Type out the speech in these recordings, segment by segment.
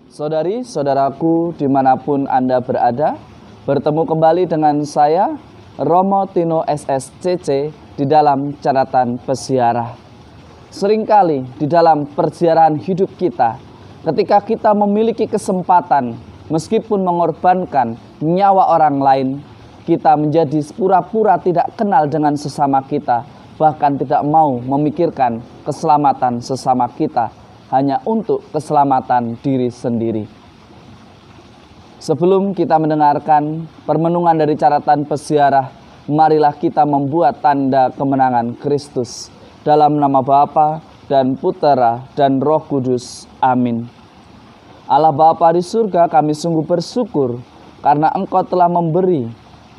Saudari-saudaraku dimanapun Anda berada, bertemu kembali dengan saya, Romo Tino SSCC, di dalam catatan peziarah. Seringkali di dalam perziarahan hidup kita, ketika kita memiliki kesempatan, meskipun mengorbankan nyawa orang lain, kita menjadi pura-pura tidak kenal dengan sesama kita, bahkan tidak mau memikirkan keselamatan sesama kita, hanya untuk keselamatan diri sendiri. Sebelum kita mendengarkan permenungan dari catatan peziarah, marilah kita membuat tanda kemenangan Kristus. Dalam nama Bapa dan Putera dan Roh Kudus. Amin. Allah Bapa di surga, kami sungguh bersyukur karena Engkau telah memberi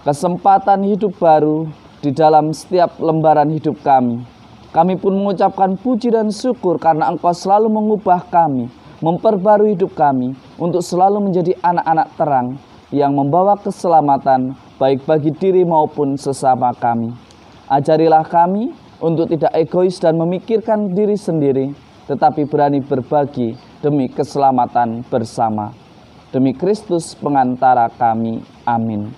kesempatan hidup baru di dalam setiap lembaran hidup kami. Kami pun mengucapkan puji dan syukur karena Engkau selalu mengubah kami, memperbarui hidup kami untuk selalu menjadi anak-anak terang yang membawa keselamatan baik bagi diri maupun sesama kami. Ajarilah kami untuk tidak egois dan memikirkan diri sendiri, tetapi berani berbagi demi keselamatan bersama. Demi Kristus pengantara kami. Amin.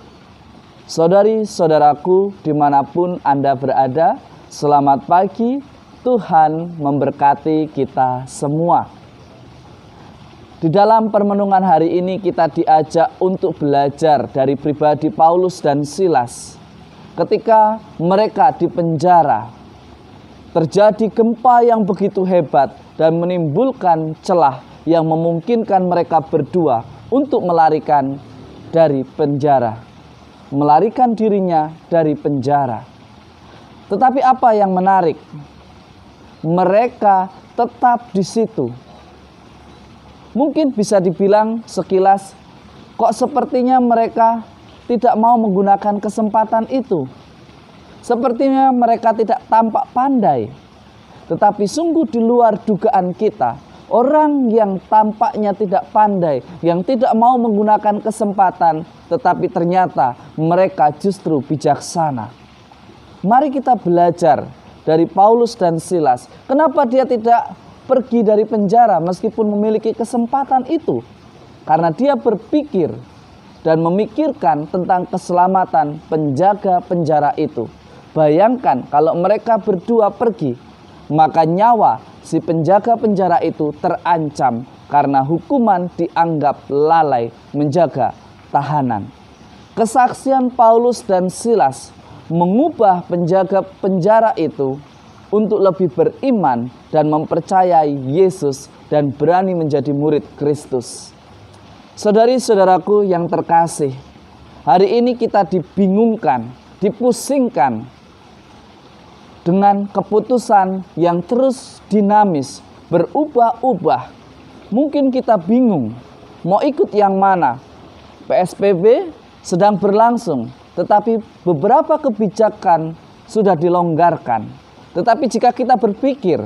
Saudari-saudaraku dimanapun Anda berada, selamat pagi, Tuhan memberkati kita semua. Di dalam permenungan hari ini kita diajak untuk belajar dari pribadi Paulus dan Silas. Ketika mereka di penjara, terjadi gempa yang begitu hebat dan menimbulkan celah yang memungkinkan mereka berdua untuk melarikan dari penjara, melarikan dirinya dari penjara. Tetapi apa yang menarik? Mereka tetap di situ. Mungkin bisa dibilang sekilas, kok sepertinya mereka tidak mau menggunakan kesempatan itu. Sepertinya mereka tidak tampak pandai. Tetapi sungguh di luar dugaan kita, orang yang tampaknya tidak pandai, yang tidak mau menggunakan kesempatan, tetapi ternyata mereka justru bijaksana. Mari kita belajar dari Paulus dan Silas. Kenapa dia tidak pergi dari penjara meskipun memiliki kesempatan itu? Karena dia berpikir dan memikirkan tentang keselamatan penjaga penjara itu. Bayangkan kalau mereka berdua pergi, maka nyawa si penjaga penjara itu terancam karena hukuman dianggap lalai menjaga tahanan. Kesaksian Paulus dan Silas mengubah penjaga penjara itu untuk lebih beriman dan mempercayai Yesus dan berani menjadi murid Kristus. Saudari-saudaraku yang terkasih, hari ini kita dibingungkan, dipusingkan dengan keputusan yang terus dinamis, berubah-ubah. Mungkin kita bingung mau ikut yang mana. PSBB sedang berlangsung, tetapi beberapa kebijakan sudah dilonggarkan. Tetapi jika kita berpikir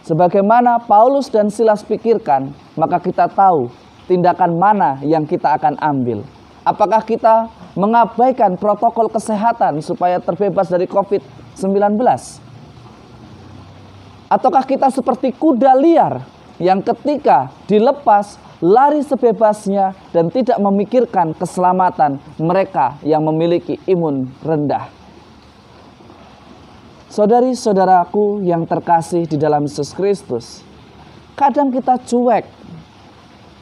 sebagaimana Paulus dan Silas pikirkan, maka kita tahu tindakan mana yang kita akan ambil. Apakah kita mengabaikan protokol kesehatan supaya terbebas dari COVID-19? Ataukah kita seperti kuda liar yang ketika dilepas lari sebebasnya dan tidak memikirkan keselamatan mereka yang memiliki imun rendah? Saudari-saudaraku yang terkasih di dalam Yesus Kristus, kadang kita cuek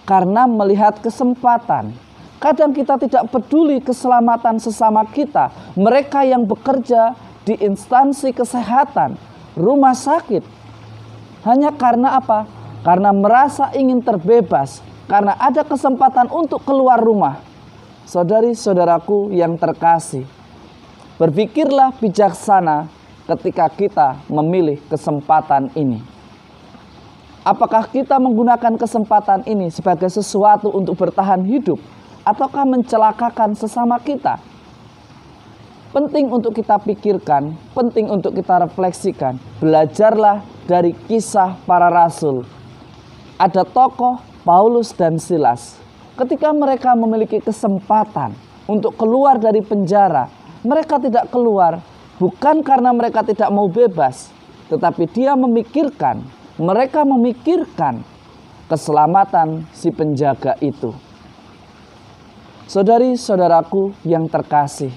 karena melihat kesempatan. Kadang kita tidak peduli keselamatan sesama kita, mereka yang bekerja di instansi kesehatan, rumah sakit. Hanya karena apa? Karena merasa ingin terbebas, karena ada kesempatan untuk keluar rumah. Saudari-saudaraku yang terkasih, berpikirlah bijaksana ketika kita memilih kesempatan ini. Apakah kita menggunakan kesempatan ini sebagai sesuatu untuk bertahan hidup, ataukah mencelakakan sesama kita? Penting untuk kita pikirkan, penting untuk kita refleksikan. Belajarlah dari kisah para rasul. Ada tokoh Paulus dan Silas. Ketika mereka memiliki kesempatan untuk keluar dari penjara, mereka tidak keluar bukan karena mereka tidak mau bebas, tetapi mereka memikirkan keselamatan si penjaga itu. Saudari-saudaraku yang terkasih,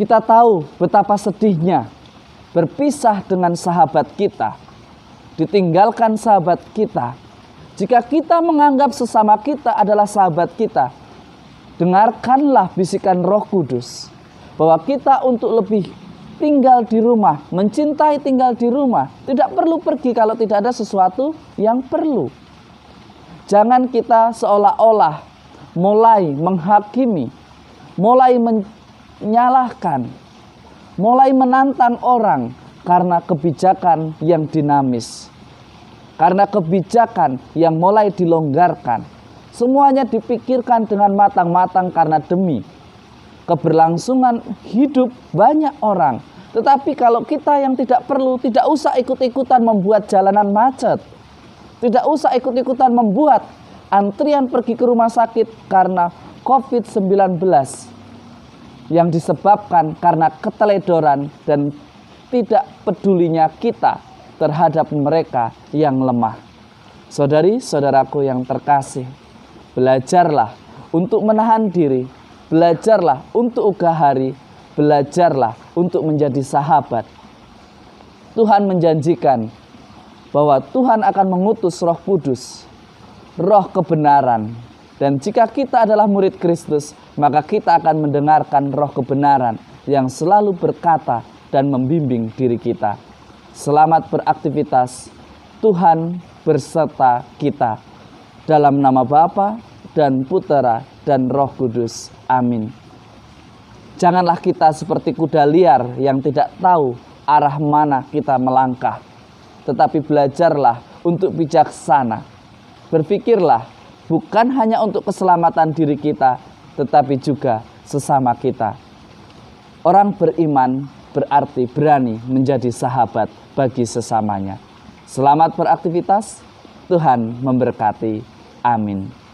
kita tahu betapa sedihnya berpisah dengan sahabat kita, ditinggalkan sahabat kita. Jika kita menganggap sesama kita adalah sahabat kita, dengarkanlah bisikan Roh Kudus bahwa kita untuk lebih tinggal di rumah, mencintai tinggal di rumah. Tidak perlu pergi kalau tidak ada sesuatu yang perlu. Jangan kita seolah-olah mulai menghakimi, mulai menyalahkan, mulai menantang orang karena kebijakan yang dinamis, karena kebijakan yang mulai dilonggarkan. Semuanya dipikirkan dengan matang-matang karena demi keberlangsungan hidup banyak orang. Tetapi kalau kita yang tidak perlu, tidak usah ikut-ikutan membuat jalanan macet, tidak usah ikut-ikutan membuat antrian pergi ke rumah sakit karena COVID-19 yang disebabkan karena keteledoran dan tidak pedulinya kita terhadap mereka yang lemah. Saudari-saudaraku yang terkasih, belajarlah untuk menahan diri, belajarlah untuk ugah hari, belajarlah untuk menjadi sahabat. Tuhan menjanjikan bahwa Tuhan akan mengutus Roh Kudus, Roh kebenaran. Dan jika kita adalah murid Kristus, maka kita akan mendengarkan Roh kebenaran yang selalu berkata dan membimbing diri kita. Selamat beraktivitas, Tuhan berserta kita. Dalam nama Bapa dan Putera dan Roh Kudus. Amin. Janganlah kita seperti kuda liar yang tidak tahu arah mana kita melangkah, tetapi belajarlah untuk bijaksana. Berpikirlah bukan hanya untuk keselamatan diri kita, tetapi juga sesama kita. Orang beriman berarti berani menjadi sahabat bagi sesamanya. Selamat beraktivitas, Tuhan memberkati. Amin.